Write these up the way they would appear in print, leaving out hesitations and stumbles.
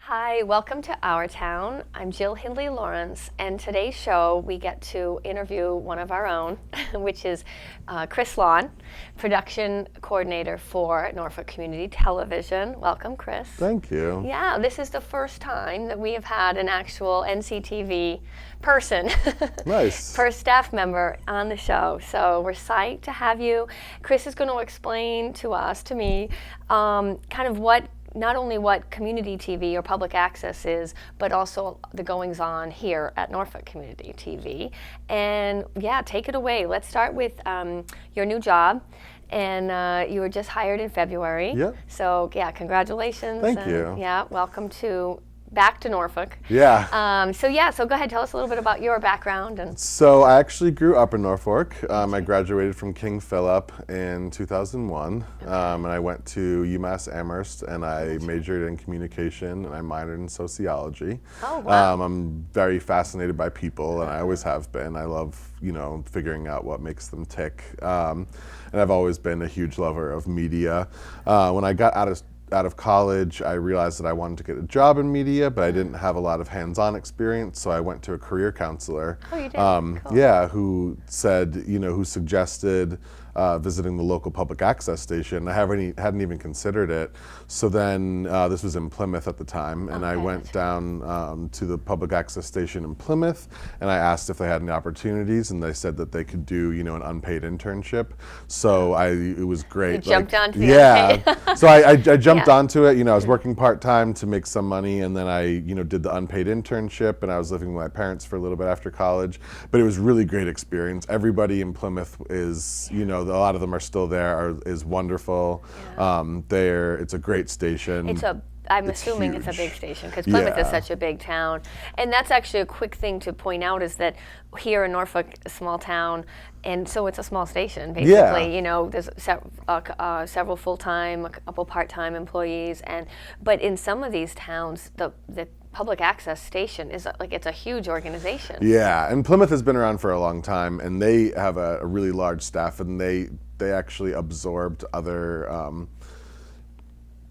Hi, welcome to Our Town. I'm Jill Hindley Lawrence, and today's show we get to interview one of our own, which is Chris Lawn, production coordinator for Norfolk Community Television. Welcome, Chris. Thank you. Yeah, this is the first time that we have had an actual NCTV person, Nice. first staff member on the show. So we're psyched to have you. Chris is going to explain to us, to me, kind of not only what community TV or public access is, but also the goings on here at Norfolk Community TV. And yeah, take it away. Let's start with your new job. And you were just hired in February. Yep. So yeah, congratulations. Thank you. Yeah, welcome back to Norfolk. Yeah. So go ahead, tell us a little bit about your background. So I actually grew up in Norfolk. I graduated from King Philip in 2001, and I went to UMass Amherst, and I majored in communication, and I minored in sociology. Oh, wow. I'm very fascinated by people, and I always have been. I love, figuring out what makes them tick. And I've always been a huge lover of media. When I got out of college, I realized that I wanted to get a job in media, but I didn't have a lot of hands-on experience, so I went to a career counselor. Oh, you did? Cool. Yeah, who said, who suggested visiting the local public access station. I hadn't even considered it. So then, this was in Plymouth at the time, and I went down to the public access station in Plymouth, and I asked if they had any opportunities, and they said that they could do, an unpaid internship. So it was great. You jumped onto the unpaid. So I jumped onto it. I was working part-time to make some money, and then I, did the unpaid internship, and I was living with my parents for a little bit after college. But it was really great experience. Everybody in Plymouth is, a lot of them are still there, is wonderful. Yeah. It's a great station. I'm assuming it's a big station because Plymouth is such a big town. And that's actually a quick thing to point out is that here in Norfolk, a small town, and so it's a small station, basically. Yeah. There's several full-time, a couple part-time employees. But in some of these towns, the public access station is it's a huge organization. Yeah, and Plymouth has been around for a long time, and they have a really large staff, and they actually absorbed other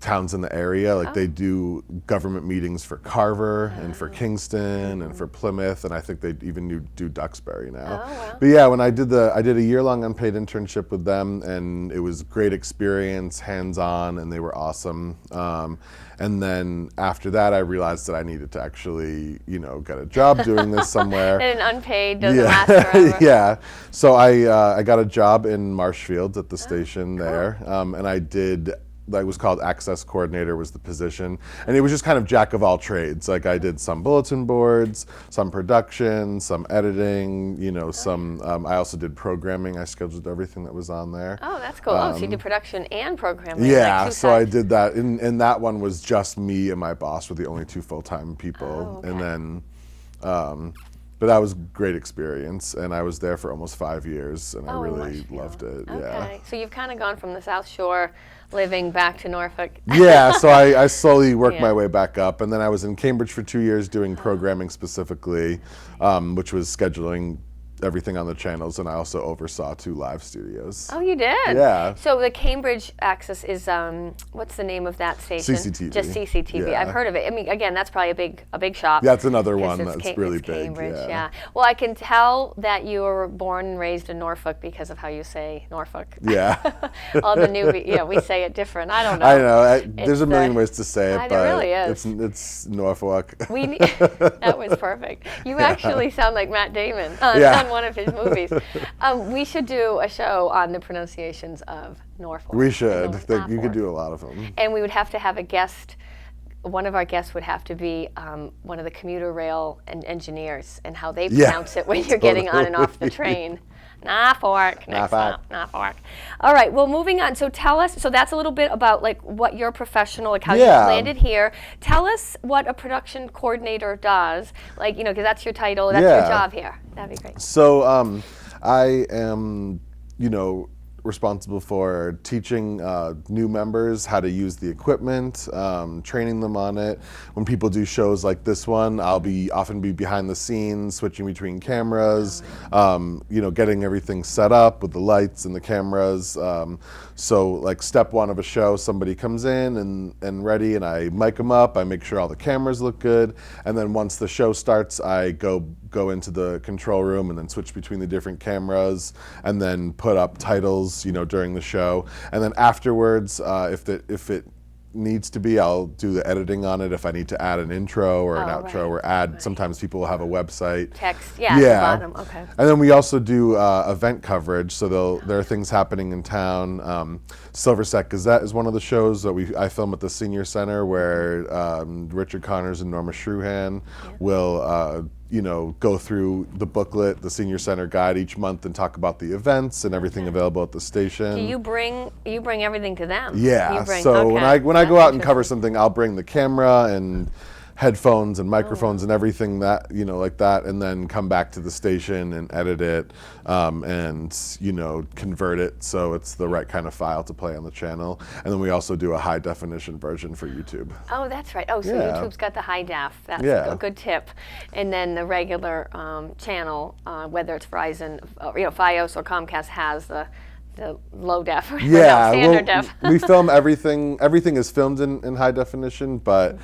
towns in the area. They do government meetings for Carver and for Kingston and for Plymouth, and I think they even do Duxbury now. Oh, wow. But yeah, when I did a year-long unpaid internship with them, and it was great experience, hands-on, and they were awesome. And then after that, I realized that I needed to actually, get a job doing this somewhere. And an unpaid doesn't last forever. Yeah. So I got a job in Marshfield at the station there, and I did. That was called access coordinator was the position, and it was just kind of jack of all trades. I did some bulletin boards, some production, some editing, some, I also did programming. I scheduled everything that was on there. Oh, that's cool. So you did production and programming. Yeah, so I did that, and that one was just me and my boss were the only two full-time people. Oh, okay. And then, but that was a great experience, and I was there for almost 5 years, and I really loved it. Okay. Yeah. So you've kind of gone from the South Shore living back to Norfolk. Yeah, so I slowly worked my way back up, and then I was in Cambridge for 2 years doing programming specifically, which was scheduling everything on the channels, and I also oversaw 2 live studios. Oh, you did? Yeah. So the Cambridge access is, what's the name of that station? CCTV. Just CCTV. Yeah. I've heard of it. I mean, again, that's probably a big shop. That's another one that's really it's big. Cambridge, Yeah. Well, I can tell that you were born and raised in Norfolk because of how you say Norfolk. Yeah. All the new, we say it different. I don't know. I know. There's a million ways to say it, but there really is. It's Norfolk. That was perfect. You actually sound like Matt Damon on one of his movies. We should do a show on the pronunciations of Norfolk. We should. You could do a lot of them. And we would have to have a guest one of our guests would have to be one of the commuter rail engineers, and how they pronounce it when you're getting on and off the train. Norfolk. Norfolk. All right. Well, moving on. So tell us. So that's a little bit about like what your professional, like how you landed here. Tell us what a production coordinator does. Like, you know, because that's your title. That's your job here. That'd be great. So I am, you know, responsible for teaching new members how to use the equipment, training them on it. When people do shows like this one, I'll often be behind the scenes, switching between cameras, you know, getting everything set up with the lights and the cameras. So like step one of a show, somebody comes in and ready, and I mic them up, I make sure all the cameras look good, and then once the show starts, I go into the control room and then switch between the different cameras, and then put up titles, you know, during the show. And then afterwards, if it needs to be, I'll do the editing on it if I need to add an intro or an outro or add. Sometimes people will have a website. Text, at the bottom. Okay. And then we also do event coverage. So there are things happening in town. Silverset Gazette is one of the shows that I film at the Senior Center, where Richard Connors and Norma Shruhan will you know, go through the booklet, the Senior Center Guide each month, and talk about the events and everything available at the station. Do you bring everything to them? Yeah. So when I go out and cover something, I'll bring the camera and headphones and microphones and everything that, you know, like that, and then come back to the station and edit it, and, you know, convert it so it's the right kind of file to play on the channel. And then we also do a high definition version for YouTube. Oh, that's right. Oh, so YouTube's got the high def. That's a good tip. And then the regular channel, whether it's Verizon, you know, Fios or Comcast, has the low def, standard def. We film everything. Everything is filmed in high definition, but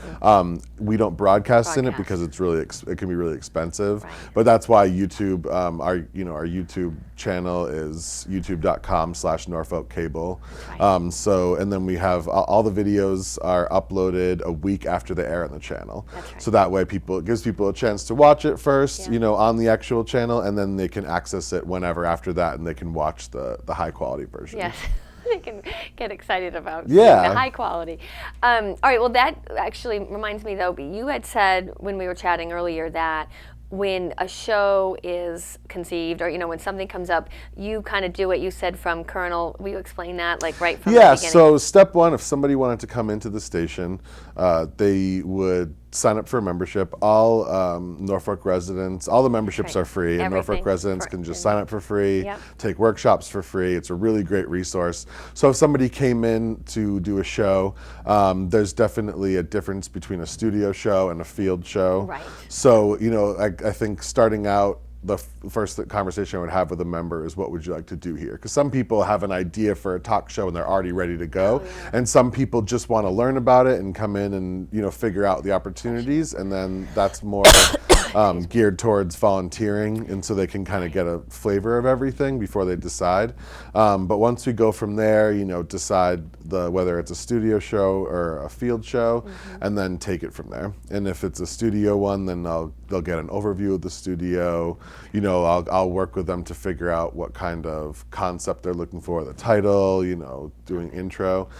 we don't broadcast in it because it's really it can be really expensive. Right. But that's why YouTube, our YouTube channel is youtube.com/Norfolk Cable. Right. So, and then we have all the videos are uploaded a week after they air on the channel. That's right. So that way it gives people a chance to watch it first, you know, on the actual channel, and then they can access it whenever after that, and they can watch the high quality version. Yes. They can get excited about the high quality. All right, well, that actually reminds me, though, you had said when we were chatting earlier that when a show is conceived, or, you know, when something comes up, you kind of do what you said from Colonel. Will you explain that, like, right from the beginning? Yeah, so step one, if somebody wanted to come into the station, they would sign up for a membership. All Norfolk residents, all the memberships are free, and Norfolk residents can just sign up for free, take workshops for free. It's a really great resource. So if somebody came in to do a show, there's definitely a difference between a studio show and a field show. Right. So, you know, I think starting out, the first conversation I would have with a member is, what would you like to do here? Because some people have an idea for a talk show and they're already ready to go, and some people just want to learn about it and come in and, you know, figure out the opportunities, and then that's more geared towards volunteering, and so they can kind of get a flavor of everything before they decide. But once we go from there, you know, decide whether it's a studio show or a field show, and then take it from there. And if it's a studio one, then they'll get an overview of the studio. You know, I'll work with them to figure out what kind of concept they're looking for, the title, you know, doing intro.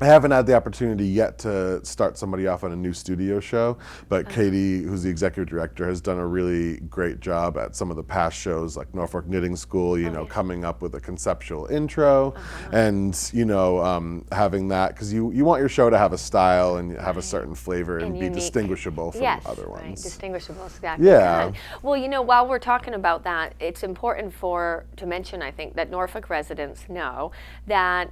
I haven't had the opportunity yet to start somebody off on a new studio show, but Katie, who's the executive director, has done a really great job at some of the past shows, like Norfolk Knitting School, you know, coming up with a conceptual intro, and, you know, having that, because you want your show to have a style and have a certain flavor and be distinguishable from other ones. Right, distinguishable, exactly. Yeah. Well, you know, while we're talking about that, it's important to mention, I think, that Norfolk residents know that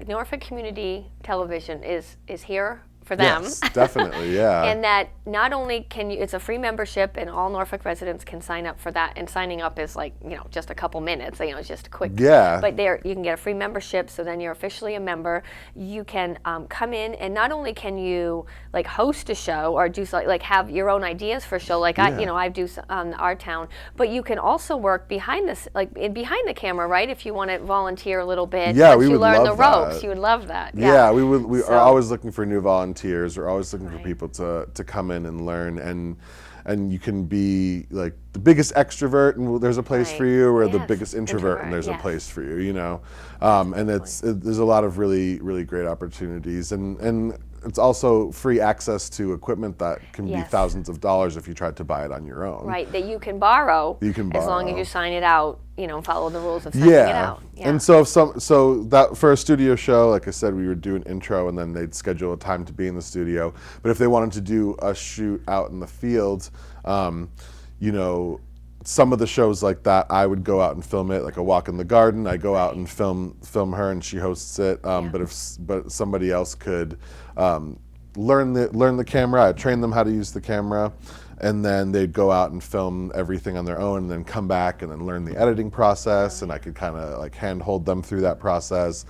Norfolk Community Television is here for them. Yes, definitely, yeah. And that not only it's a free membership, and all Norfolk residents can sign up for that, and signing up is like, you know, just a couple minutes, you know, it's just a quick. Yeah. But you can get a free membership, so then you're officially a member. You can come in, and not only can you like host a show or do like have your own ideas for a show, like I do on Our Town, but you can also work behind the camera, right? If you want to volunteer a little bit, once you learn the ropes, you would love that. Yeah, we are always looking for new volunteers. We're always looking for people to come in and learn, and you can be like the biggest extrovert and there's a place for you, or the biggest introvert and there's a place for you, you know. And there's a lot of really, really great opportunities, and it's also free access to equipment that can be Yes. thousands of dollars if you tried to buy it on your own. Right, that you can borrow. You can as long as borrow. you sign it out, and follow the rules of signing it Yeah. out. Yeah. And so so that for a studio show, like I said, we would do an intro and then they'd schedule a time to be in the studio. But if they wanted to do a shoot out in the field, some of the shows like that, I would go out and film it, like a walk in the garden. I go out and film her, and she hosts it. But somebody else could learn the camera. I'd train them how to use the camera, and then they'd go out and film everything on their own, and then come back and then learn the editing process. And I could kind of like handhold them through that process,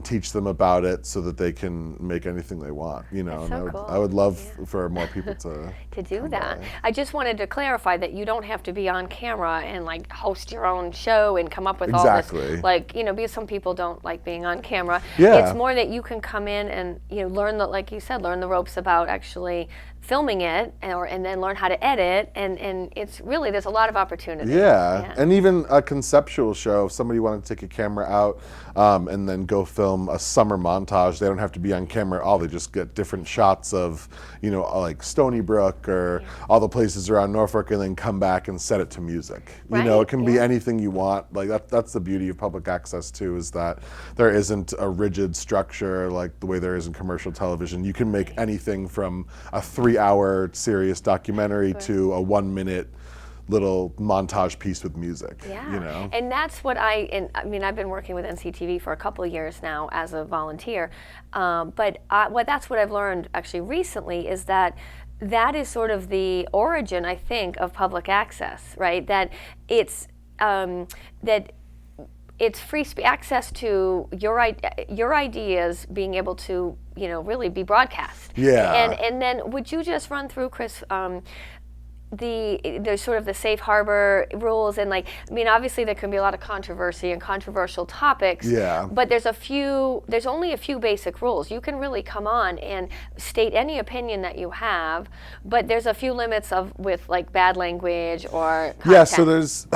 teach them about it so that they can make anything they want. That's so cool. I would love for more people to do that. I just wanted to clarify that you don't have to be on camera and like host your own show and come up with all this, because some people don't like being on camera. Yeah. It's more that you can come in and learn like you said, learn the ropes about actually filming it, and then learn how to edit, and it's really, there's a lot of opportunity. Yeah, and even a conceptual show, if somebody wanted to take a camera out and then go film a summer montage, they don't have to be on camera at all. They just get different shots of, like Stony Brook or all the places around Norfolk, and then come back and set it to music. It can be anything you want. Like that's the beauty of public access too, is that there isn't a rigid structure like the way there is in commercial television. You can make anything from a 3-hour serious documentary to a 1-minute little montage piece with music. Yeah. And that's what I've been working with NCTV for a couple of years now as a volunteer, but that's what I've learned actually recently, is that is sort of the origin, I think, of public access, right? That it's it's free access to your ideas being able to really be broadcast. Yeah. And then would you just run through, Chris, there's sort of the safe harbor rules, and obviously there can be a lot of controversy and controversial topics. Yeah. But there's only a few basic rules. You can really come on and state any opinion that you have, but there's a few limits with like bad language or content. Yeah. So there's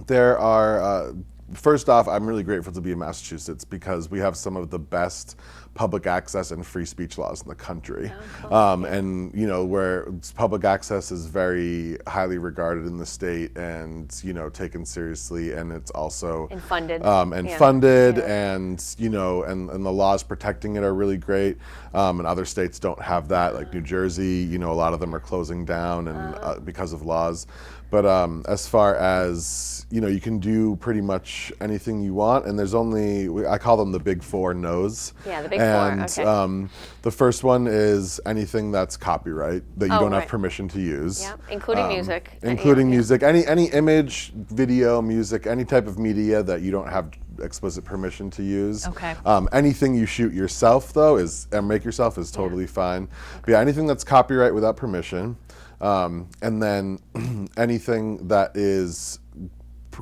there are. First off, I'm really grateful to be in Massachusetts because we have some of the best public access and free speech laws in the country. Oh, cool. And where public access is very highly regarded in the state and taken seriously, and it's also funded. Funded, and the laws protecting it are really great. And other states don't have that, like New Jersey. A lot of them are closing down and because of laws. But as far as you can do pretty much anything you want, and there's only, I call them the big 4 no's. Yeah, the big 4. And the first one is anything that's copyright that you don't have permission to use. Yeah, including music. Including music, any image, video, music, any type of media that you don't have explicit permission to use. Okay. Anything you shoot yourself though and make yourself is totally fine. But yeah, anything that's copyright without permission. And then anything that is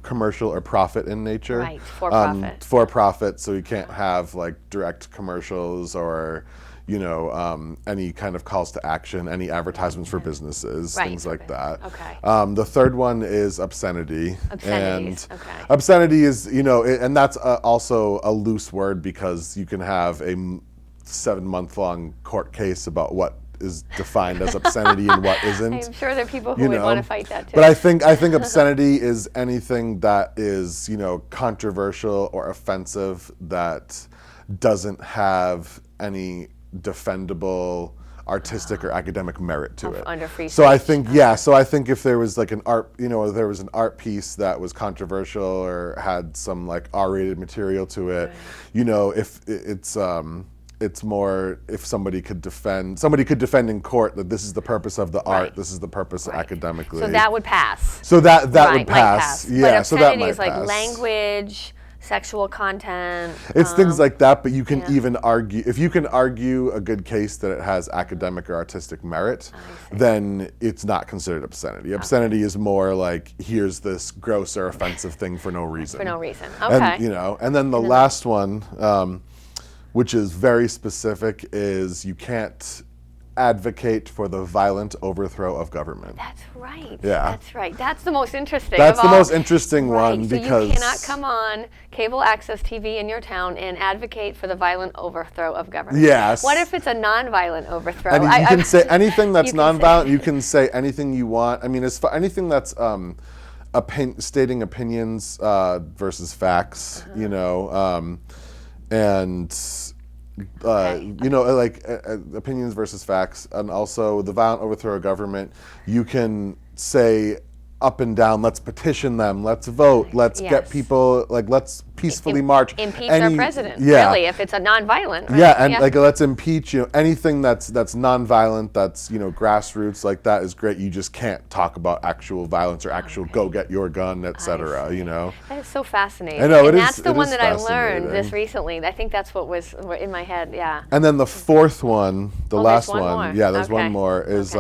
commercial or profit in nature. Right, for profit. For profit, so you can't have like direct commercials or any kind of calls to action, any advertisements for businesses, things like that. Okay. The third one is obscenity. Obscenities, And okay. obscenity is, and that's also a loose word because you can have a 7-month-long court case about what is defined as obscenity and what isn't. I'm sure there are people who would want to fight that too. But I think obscenity is anything that is, controversial or offensive that doesn't have any defendable artistic or academic merit to it. Under free speech. So I think if there was like an art, there was an art piece that was controversial or had some like R-rated material to it, if it's more if somebody could defend in court that this is the purpose of the art, this is the purpose academically. So that would pass. So that would might pass. Yeah, but so that obscenity might is like pass. Language, sexual content. It's things like that, but you can even argue, if you can argue a good case that it has academic or artistic merit, then it's not considered obscenity. Obscenity is more like, here's this gross or offensive thing for no reason. For no reason, okay. And then the last one, which is very specific, is you can't advocate for the violent overthrow of government. That's right. Yeah. That's right. That's the most interesting. That's of the all. most interesting one So because you cannot come on cable access TV in your town and advocate for the violent overthrow of government. Yes. What if it's a non-violent overthrow? And you can say anything that's You can nonviolent. say- You can say anything you want. I mean, as far anything that's stating opinions versus facts, you know, and you know, like opinions versus facts, and also the violent overthrow of government. You can say up and down, let's petition them, let's vote, let's get people, like, let's peacefully march. Impeach our president, yeah. really, if it's a non-violent. Right? Yeah, and like, let's impeach, you know, anything that's non-violent, that's, you know, grassroots, like that is great. You just can't talk about actual violence or actual go get your gun, etc. You know. That is so fascinating. I know, and it that's is, the it one is that I learned fascinating. this recently. I think that's what was in my head, yeah. And then the fourth one, the last one more. one, yeah, there's Okay. one more, is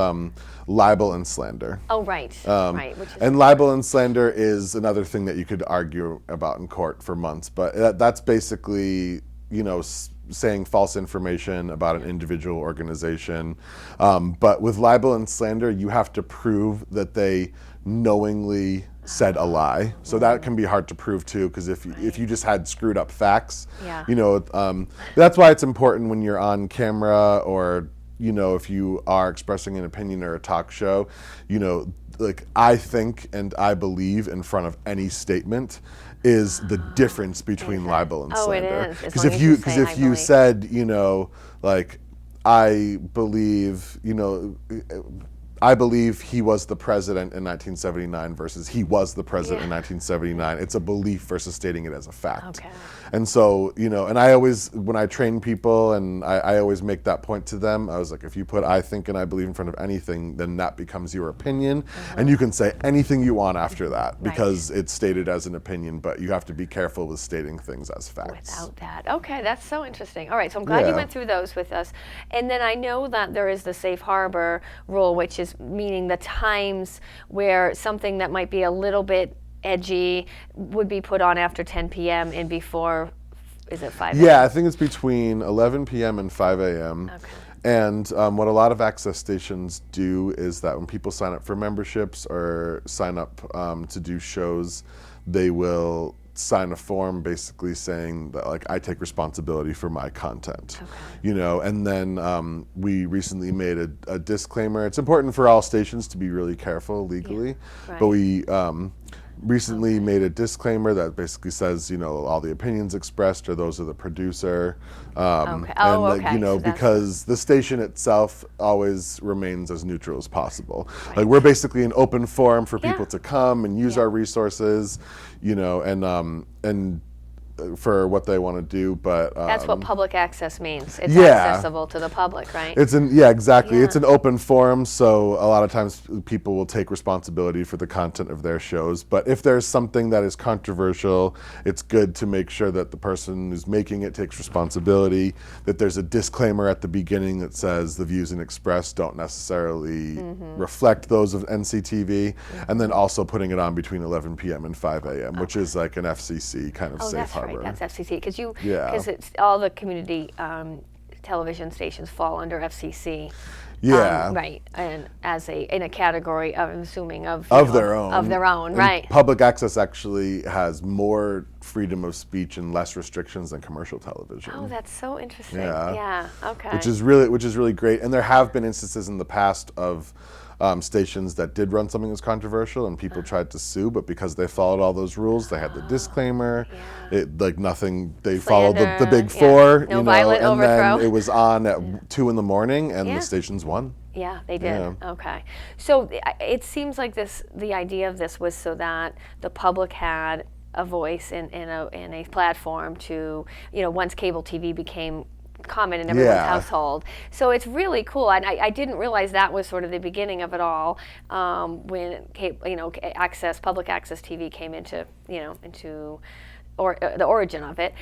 libel and slander. Oh, right, right. Which is And libel and slander is another thing that you could argue about in court for months, but that's basically, you know, saying false information about an individual organization. But with libel and slander, you have to prove that they knowingly said a lie. So that can be hard to prove too, because if you just had screwed up facts, you know, that's why it's important when you're on camera, or, you know, if you are expressing an opinion or a talk show, you know, like, I think and I believe in front of any statement is the difference between libel and slander. It is. Because if you said, you know, like, I believe, you know, I believe he was the president in 1979 versus he was the president in 1979. It's a belief versus stating it as a fact. Okay. And so, you know, and I always, when I train people, and I always make that point to them, I was like, if you put I think and I believe in front of anything, then that becomes your opinion. And you can say anything you want after that, because it's stated as an opinion, but you have to be careful with stating things as facts. Without that. Okay, that's so interesting. All right, so I'm glad you went through those with us. And then I know that there is the safe harbor rule, which is meaning the times where something that might be a little bit edgy would be put on after 10 p.m. and before, is it 5 a.m.? Yeah, I think it's between 11 p.m. and 5 a.m. Okay. And what a lot of access stations do is that when people sign up for memberships or sign up to do shows, they will sign a form basically saying that, like, I take responsibility for my content, you know. And then we recently made a disclaimer. It's important for all stations to be really careful legally, but we recently made a disclaimer that basically says, you know, all the opinions expressed are those of the producer, and you know, So because the station itself always remains as neutral as possible. Like, we're basically an open forum for people to come and use our resources, you know, and for what they want to do, but that's what public access means. It's accessible to the public, right? It's exactly. It's an open forum, so a lot of times people will take responsibility for the content of their shows. But if there's something that is controversial, it's good to make sure that the person who's making it takes responsibility, that there's a disclaimer at the beginning that says the views expressed don't necessarily reflect those of NCTV, and then also putting it on between 11 p.m. and 5 a.m., which is like an FCC kind of safe harbor. Right, that's FCC, because it's all the community television stations fall under FCC. Right, and in a category of, I'm assuming, of their own. Of their own, and right. Public access actually has more freedom of speech and less restrictions than commercial television. Oh, that's so interesting. Yeah, okay. Which is really great. And there have been instances in the past of stations that did run something that's controversial and people tried to sue, but because they followed all those rules, they had the disclaimer, nothing, they followed the big four, no you know, violent and overthrow. then it was on at 2 in the morning and the stations won. Yeah, they did. Yeah. Okay. So it seems like the idea of this was so that the public had a voice in a platform to, you know, once cable TV became common in everyone's household. So it's really cool, and I didn't realize that was sort of the beginning of it all, when public access TV came into the origin of it.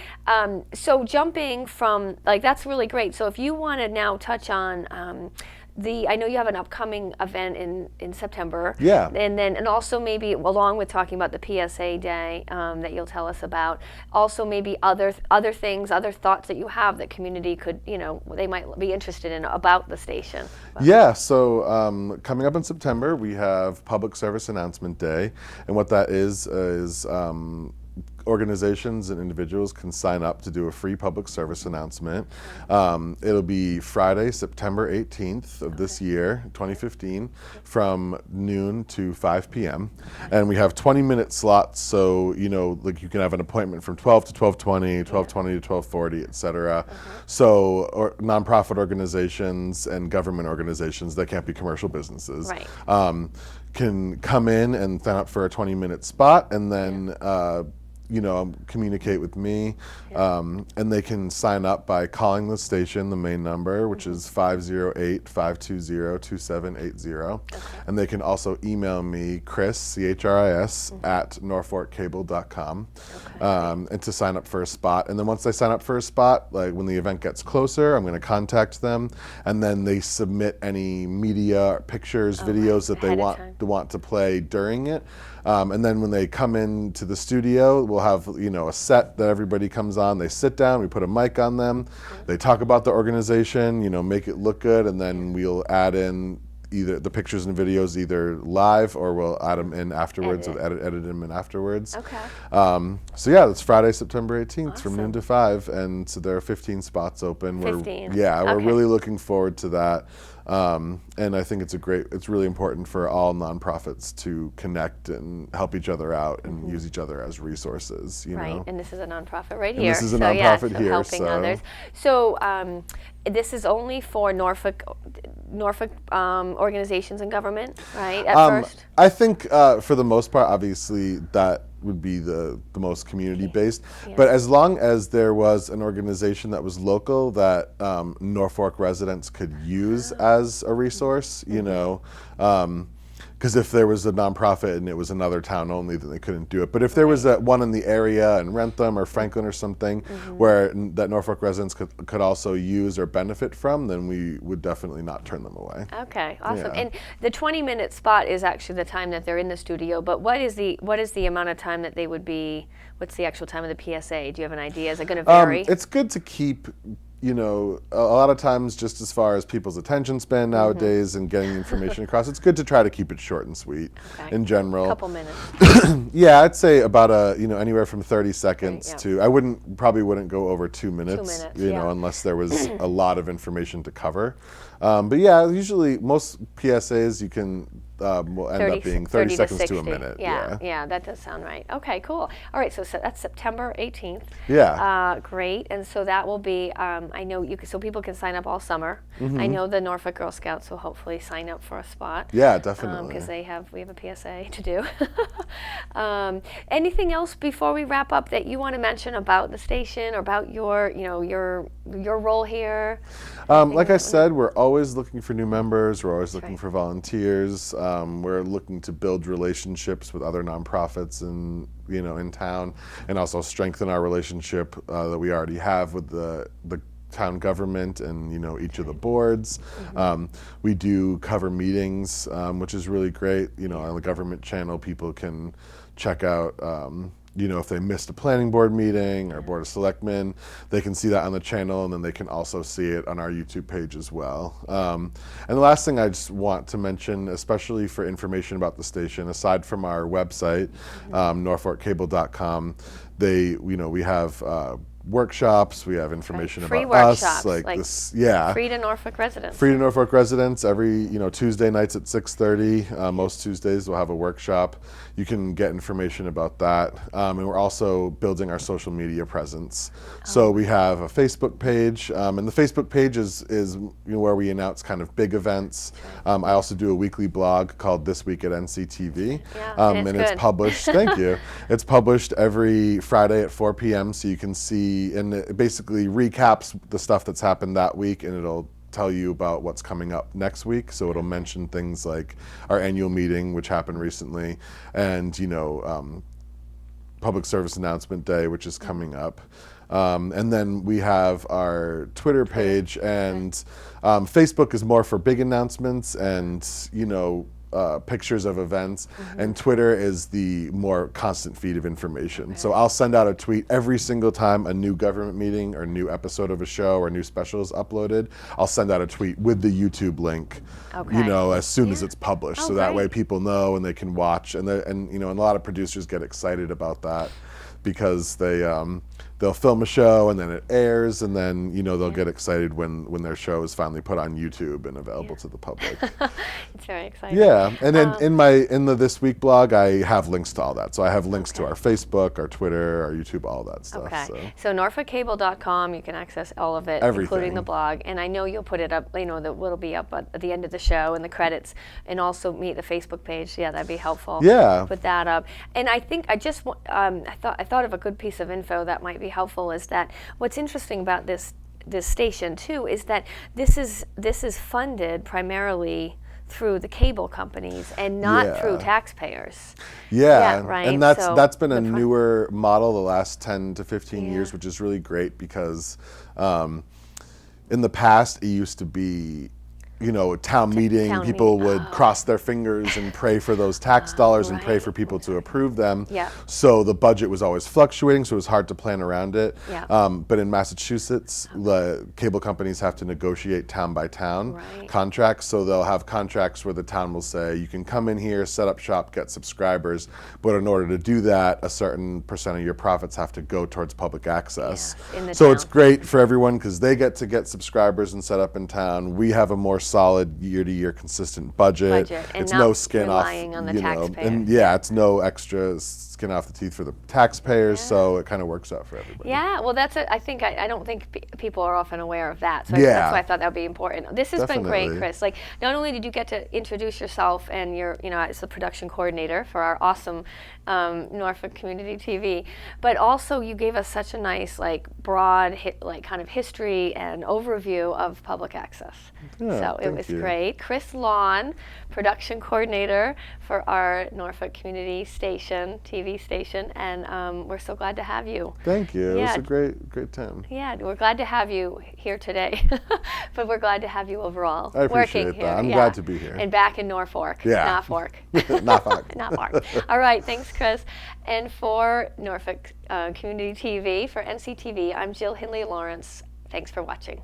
So jumping from, like, that's really great. So if you want to now touch on I know you have an upcoming event in September. Yeah. And also maybe along with talking about the PSA Day that you'll tell us about, also maybe other things, other thoughts that you have that community could, they might be interested in about the station. Yeah, so coming up in September, we have Public Service Announcement Day, and what that is organizations and individuals can sign up to do a free public service announcement. It'll be Friday, September 18th of this year, 2015, from noon to 5 p.m. And we have 20-minute slots, so like you can have an appointment from 12 to 12:20, 12:20 to 12:40, etc. So nonprofit organizations and government organizations that can't be commercial businesses. Right. Can come in and sign up for a 20-minute spot, and then communicate with me, and they can sign up by calling the station, the main number, which is 508-520-2780. And they can also email me, Chris, C-H-R-I-S, at norfolkcable.com, and to sign up for a spot. And then once they sign up for a spot, like when the event gets closer, I'm going to contact them, and then they submit any media, pictures, videos that they want to play during it. And then when they come into the studio, we'll have a set that everybody comes on. They sit down, we put a mic on them, they talk about the organization, make it look good, and then we'll add in either the pictures and videos either live, or we'll add them in afterwards, edit them in afterwards. Okay. So yeah, that's Friday, September 18th from noon to 5, and so there are 15 spots open. 15. We're really looking forward to that. And I think it's really important for all nonprofits to connect and help each other out and use each other as resources. Right, and this is a nonprofit right and here. This is a nonprofit here, helping others. So this is only for Norfolk organizations and government, right? At first. I think for the most part, obviously that would be the most community-based. But as long as there was an organization that was local that Norfolk residents could use as a resource, because if there was a nonprofit and it was another town only, then they couldn't do it. But if there was one in the area in Rentham or Franklin or something where that Norfolk residents could also use or benefit from, then we would definitely not turn them away. Okay, awesome. Yeah. And the 20-minute spot is actually the time that they're in the studio, but what is the amount of time that they would be, what's the actual time of the PSA? Do you have an idea? Is it going to vary? It's good to keep a lot of times, just as far as people's attention span nowadays and getting information across, it's good to try to keep it short and sweet in general. A couple minutes. Yeah, I'd say about anywhere from 30 seconds to, I probably wouldn't go over 2 minutes, unless there was a lot of information to cover. But yeah, usually most PSAs you can will end up being 30 seconds to a minute. Yeah, that does sound right. Okay, cool. All right, so that's September 18th. Yeah. Great, and so that will be, I know so people can sign up all summer. I know the Norfolk Girl Scouts will hopefully sign up for a spot. Yeah, definitely. Because we have a PSA to do. Anything else before we wrap up that you want to mention about the station or about your role here? Like I said, we're always looking for new members. We're always looking for volunteers. We're looking to build relationships with other nonprofits in town, and also strengthen our relationship that we already have with the town government and each of the boards. We do cover meetings, which is really great. On the government channel, people can check out if they missed a planning board meeting or board of selectmen, they can see that on the channel, and then they can also see it on our YouTube page as well. And the last thing I just want to mention, especially for information about the station, aside from our website, norfolkcable.com, we have workshops, we have information free about workshops, us, like this, free to Norfolk residents. Free to Norfolk residents every Tuesday nights at 6:30. Most Tuesdays we'll have a workshop. You can get information about that, and we're also building our social media presence. So we have a Facebook page, and the Facebook page is where we announce kind of big events. I also do a weekly blog called This Week at NCTV, and it's published. Thank you. It's published every Friday at 4 p.m. so you can see. And it basically recaps the stuff that's happened that week, and it'll tell you about what's coming up next week. So it'll mention things like our annual meeting, which happened recently, and Public Service Announcement Day, which is coming up. And then we have our Twitter page, and Facebook is more for big announcements and, pictures of events, and Twitter is the more constant feed of information. So I'll send out a tweet every single time a new government meeting or new episode of a show or new special is uploaded. I'll send out a tweet with the YouTube link, as soon as it's published, so that way people know and they can watch. And a lot of producers get excited about that because they'll film a show and then it airs, and then they'll get excited when their show is finally put on YouTube and available to the public. It's very exciting. Yeah, and then in the This Week blog, I have links to all that. So I have links to our Facebook, our Twitter, our YouTube, all that stuff. Okay. So norfolkcable.com, you can access all of it, everything, including the blog. And I know you'll put it up. It'll be up at the end of the show and the credits, and also meet the Facebook page. Yeah, that'd be helpful. Yeah. Put that up. And I think I thought of a good piece of info that might be helpful, is that what's interesting about this station too is that this is funded primarily through the cable companies and not through taxpayers. Yeah, right. And that's been a newer model the last 10 to 15 years, which is really great because in the past it used to be town meeting, people would cross their fingers and pray for those tax dollars and pray for people to approve them. Yeah. So the budget was always fluctuating, so it was hard to plan around it. Yeah. But in Massachusetts, the cable companies have to negotiate town by town contracts. So they'll have contracts where the town will say, you can come in here, set up shop, get subscribers, but in order to do that, a certain percent of your profits have to go towards public access. So it's great for everyone because they get subscribers and set up in town. We have a more solid year-to-year consistent budget. It's no skin off, on the taxpayer. And it's no extra skin off the teeth for the taxpayers. So it kind of works out for everybody. Yeah, well, I don't think people are often aware of that. So that's why I thought that would be important. This has been great, Chris. Like, not only did you get to introduce yourself and you're, as the production coordinator for our awesome Norfolk Community TV, but also you gave us such a nice, broad, kind of history and overview of public access. So it was great. Chris Lawn, production coordinator for our Norfolk Community Station, TV station, and we're so glad to have you. Thank you. It was a great time. Yeah, we're glad to have you here today, but we're glad to have you overall. I appreciate working that. here. I'm glad to be here. And back in Norfolk. Norfolk. Norfolk. Norfolk. All right, thanks, Chris. And for Norfolk Community TV, for NCTV, I'm Jill Hindley Lawrence. Thanks for watching.